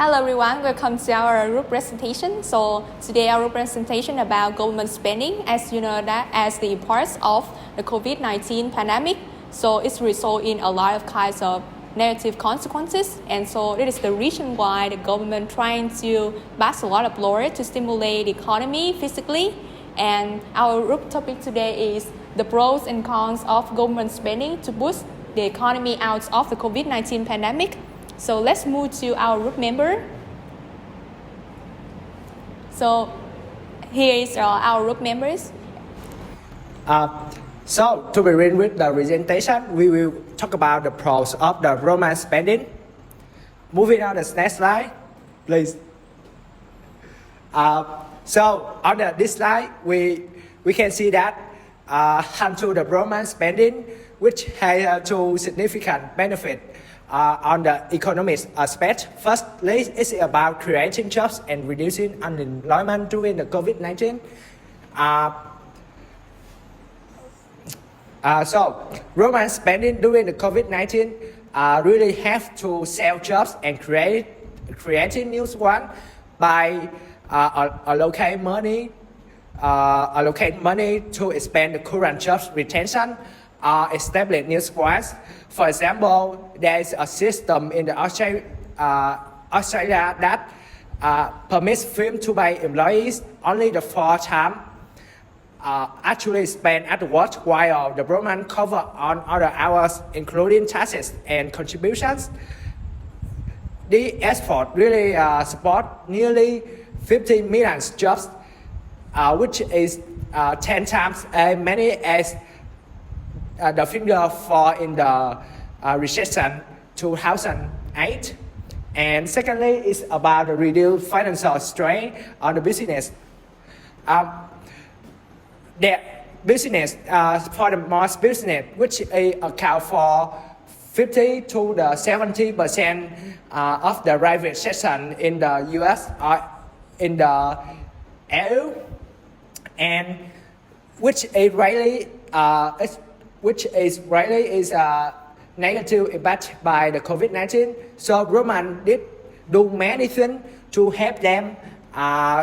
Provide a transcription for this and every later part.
Hello everyone, welcome to our group presentation. So today our presentation about government spending. As you know that as the parts of the COVID-19 pandemic, so it's result in a lot of kinds of negative consequences, and so it is the reason why the government trying to pass a lot of law to stimulate the economy physically. And our group topic today is the pros and cons of government spending to boost the economy out of the COVID-19 pandemic. So let's move to our group member. So here is our group members. So to begin with the presentation, we will talk about the pros of the government spending. Moving on the next slide, please. So on this slide, we can see that onto the government spending, which has two significant benefits on the economic aspect. Firstly, it's about creating jobs and reducing unemployment during the COVID-19. So government spending during the COVID-19 really have to save jobs and creating new ones by allocate money to expand the current jobs retention or establish new ones. For example, there is a system in the Australia that permits firms to pay employees only the full-time actually spend at work, while the government cover on other hours, including taxes and contributions. The effort really support nearly 50 million jobs, which is 10 times as many as the figure for in the recession 2008. And secondly, it's about the reduced financial strain on the business. The business for the most business, which account for 50 to the 70% of the private sector in the US or in the EU, and which is really negative impact by the COVID-19. So government did do many things to help them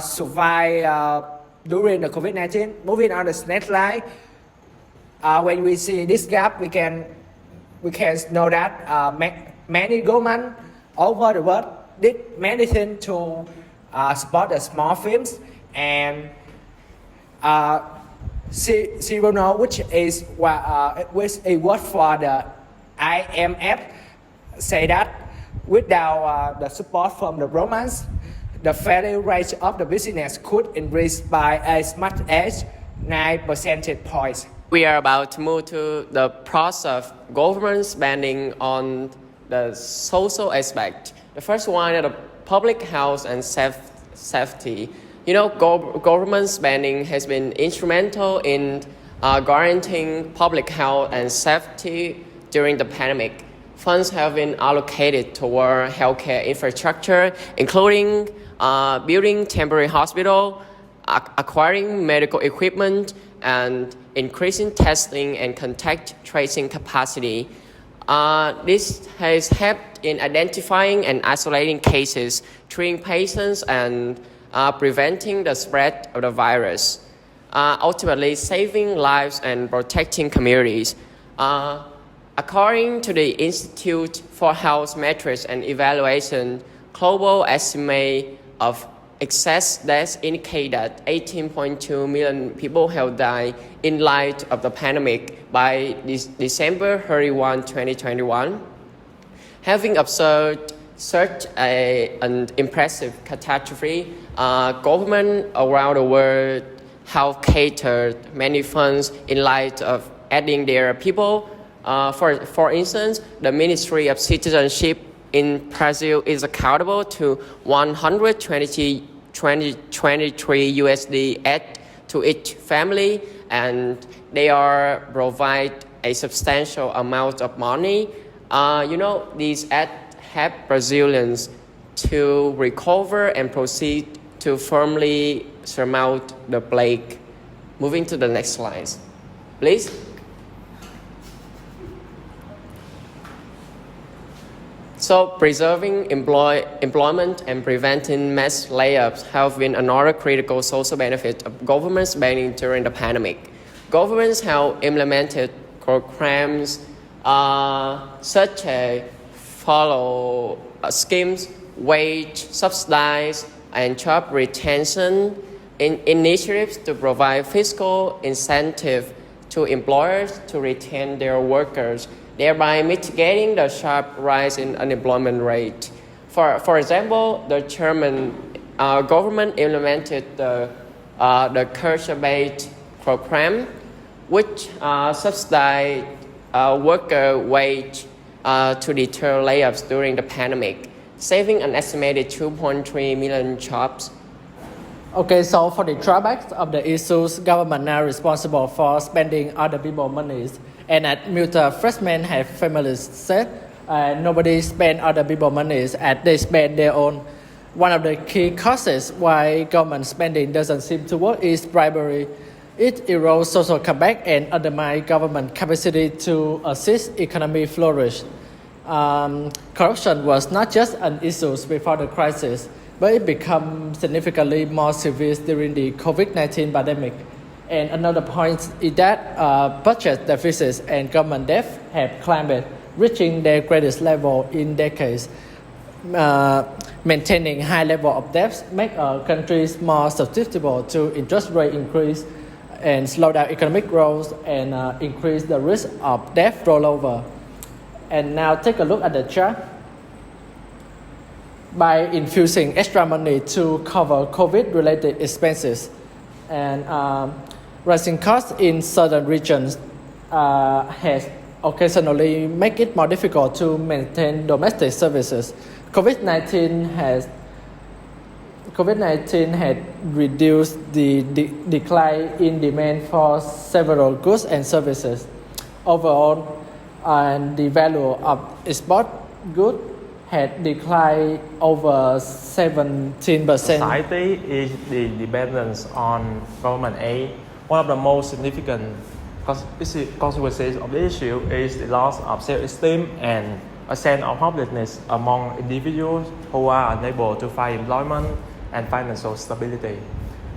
survive during the COVID-19. Moving on the next slide, when we see this gap, we can know that many government over the world did many things to support the small firms. And Cyrano, which is a word for the IMF, say that without the support from the governments, the failure rate of the business could increase by as much as 9 percentage points. We are about to move to the process of government spending on the social aspect. The first one is the public health and safety. You know, government spending has been instrumental in guaranteeing public health and safety during the pandemic. Funds have been allocated toward healthcare infrastructure, including building temporary hospital, acquiring medical equipment, and increasing testing and contact tracing capacity. This has helped in identifying and isolating cases, treating patients, and preventing the spread of the virus, ultimately saving lives and protecting communities. According to the Institute for Health Metrics and Evaluation, global estimate of excess deaths indicate that 18.2 million people have died in light of the pandemic by December 31, 2021. Having observed such an impressive catastrophe, government around the world have catered many funds in light of adding their people. For instance, the Ministry of Citizenship in Brazil is accountable to 123 USD aid to each family, and they are provide a substantial amount of money. These aid help Brazilians to recover and proceed to firmly surmount the plague. Moving to the next slide, please. So preserving employment and preventing mass layoffs have been another critical social benefit of government spending during the pandemic. Governments have implemented programs such as follow schemes, wage subsidies, and job retention initiatives to provide fiscal incentive to employers to retain their workers, thereby mitigating the sharp rise in unemployment rate. For example, the German government implemented the Kurzarbeit program, which subsidized worker wage to deter layoffs during the pandemic, saving an estimated 2.3 million jobs. Okay, so for the drawbacks of the issues, government now responsible for spending other people's monies. And at Mutual, freshmen have families said nobody spend other people's monies as they spend their own. One of the key causes why government spending doesn't seem to work is bribery. It erodes social comeback and undermines government capacity to assist economy flourish. Corruption was not just an issue before the crisis, but it became significantly more severe during the COVID-19 pandemic. And another point is that budget deficits and government debt have climbed, reaching their greatest level in decades. Maintaining high level of debts make countries more susceptible to interest rate increase and slow down economic growth and increase the risk of debt rollover. And now take a look at the chart. By infusing extra money to cover COVID-related expenses and rising costs in certain regions has occasionally make it more difficult to maintain domestic services. COVID-19 had reduced the decline in demand for several goods and services. Overall, the value of export goods had declined over 17%. Society is the dependence on government aid. One of the most significant consequences of the issue is the loss of self-esteem and a sense of hopelessness among individuals who are unable to find employment and financial stability.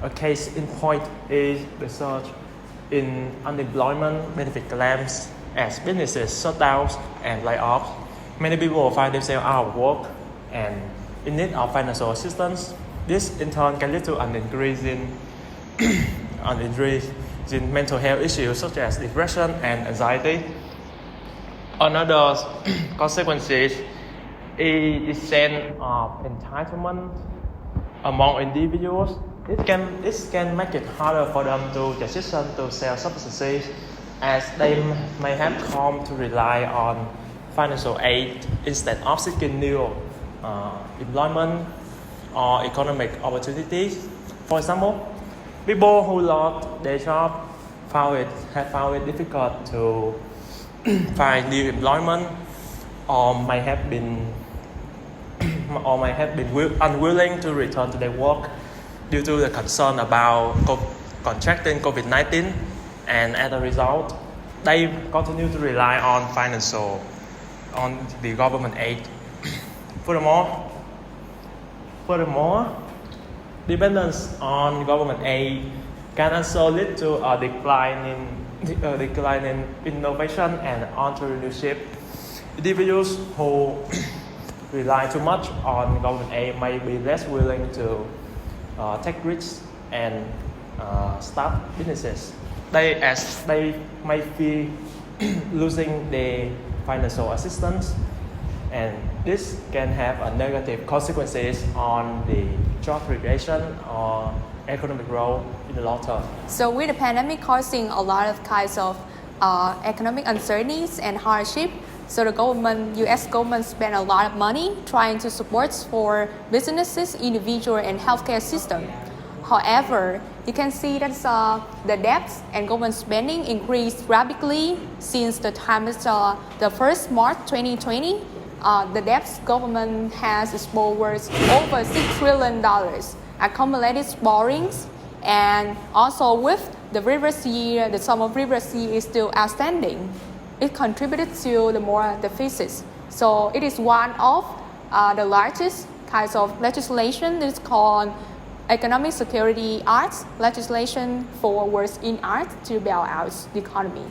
A case in point is the surge in unemployment benefit claims as businesses shut down and lay off. Many people find themselves out of work and in need of financial assistance. This in turn can lead to an increase in mental health issues such as depression and anxiety. Another consequence is a sense of entitlement among individuals. This can make it harder for them to transition to self-sufficiency as they may have come to rely on financial aid instead of seeking new employment or economic opportunities. For example, people who lost their job have found it difficult to find new employment or may have been unwilling to return to their work due to the concern about contracting COVID-19, and as a result, they continue to rely on the government aid. Furthermore, dependence on government aid can also lead to a decline in innovation and entrepreneurship. Individuals who rely too much on government aid may be less willing to take risks and start businesses. They may fear losing their financial assistance, and this can have a negative consequences on the job creation or economic growth in the long term. So with the pandemic causing a lot of kinds of economic uncertainties and hardship, so the U.S. government spent a lot of money trying to support for businesses, individual and healthcare system. However, you can see that the debts and government spending increased rapidly since the time of the first March 2020. The debts government has exposed worth over $6 trillion accumulated borrowings, and also with the previous year, the sum of previous year is still outstanding. It contributed to the more deficits. So it is one of the largest kinds of legislation. It's called Economic Security Act, legislation for works in art to bail out the economy.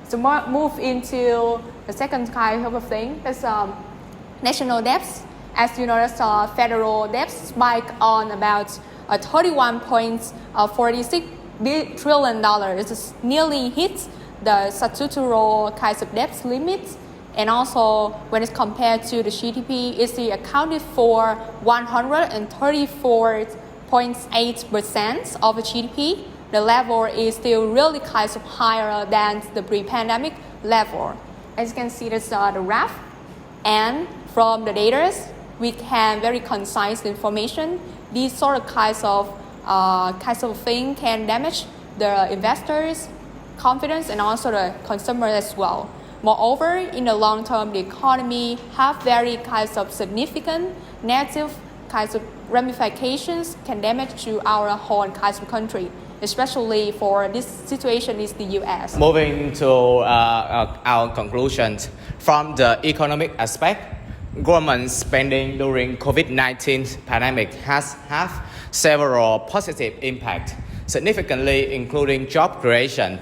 So move into the second kind of a thing, that's national debts. As you know, that's federal debts spike on about $31.46 trillion. It nearly hits the statutory kinds of debts limits. And also, when it's compared to the GDP, it's accounted for 134.8% of the GDP. The level is still really kind of higher than the pre-pandemic level. As you can see, that's the graph. And from the data, we can very concise information. These sort of kinds of thing can damage the investors' confidence and also the consumer as well. Moreover, in the long term, the economy have very kinds of significant negative kinds of ramifications can damage to our whole kinds of country, especially for this situation is the US. Moving to our conclusions, from the economic aspect, government spending during COVID-19 pandemic has had several positive impacts, significantly including job creation,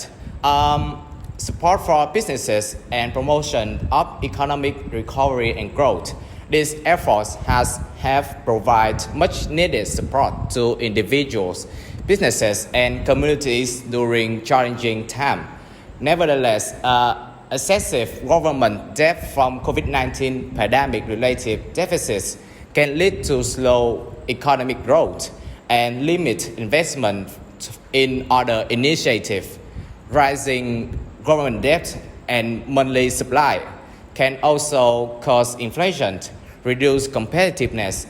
support for businesses, and promotion of economic recovery and growth. These efforts have provided much needed support to individuals, businesses, and communities during challenging times. Nevertheless, excessive government debt from COVID-19 pandemic-related deficits can lead to slow economic growth and limit investment in other initiatives. Rising government debt and money supply can also cause inflation, reduce competitiveness,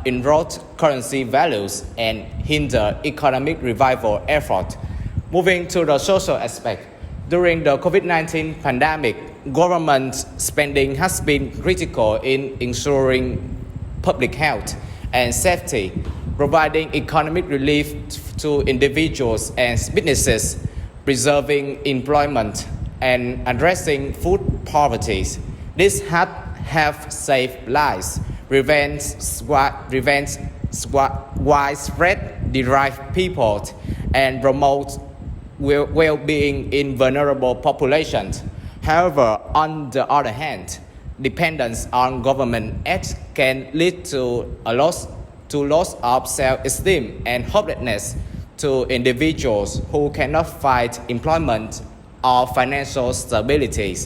erode currency values, and hinder economic revival efforts. Moving to the social aspect, during the COVID-19 pandemic, government spending has been critical in ensuring public health and safety, providing economic relief to individuals and businesses, preserving employment, and addressing food poverty. This have saved lives, prevents widespread deprived people, and promotes well-being in vulnerable populations. However, on the other hand, dependence on government aid can lead to a loss of self-esteem and hopelessness to individuals who cannot find employment or financial stability.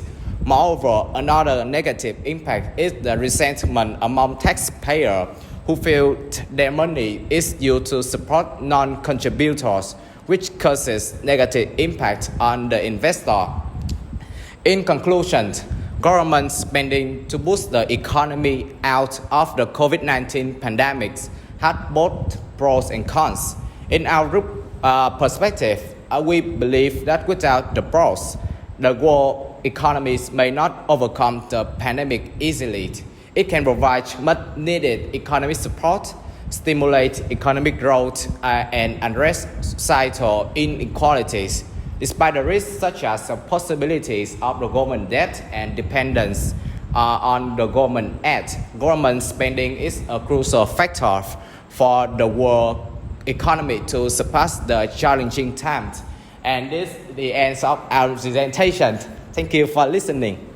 Moreover, another negative impact is the resentment among taxpayers who feel their money is used to support non-contributors, which causes negative impact on the investor. In conclusion, government spending to boost the economy out of the COVID-19 pandemic had both pros and cons. In our group perspective, we believe that without the pros, the world economies may not overcome the pandemic easily. It can provide much needed economic support, stimulate economic growth, and address societal inequalities. Despite the risks such as the possibilities of the government debt and dependence on the government aid, government spending is a crucial factor for the world economy to surpass the challenging times. And this is the end of our presentation. Thank you for listening.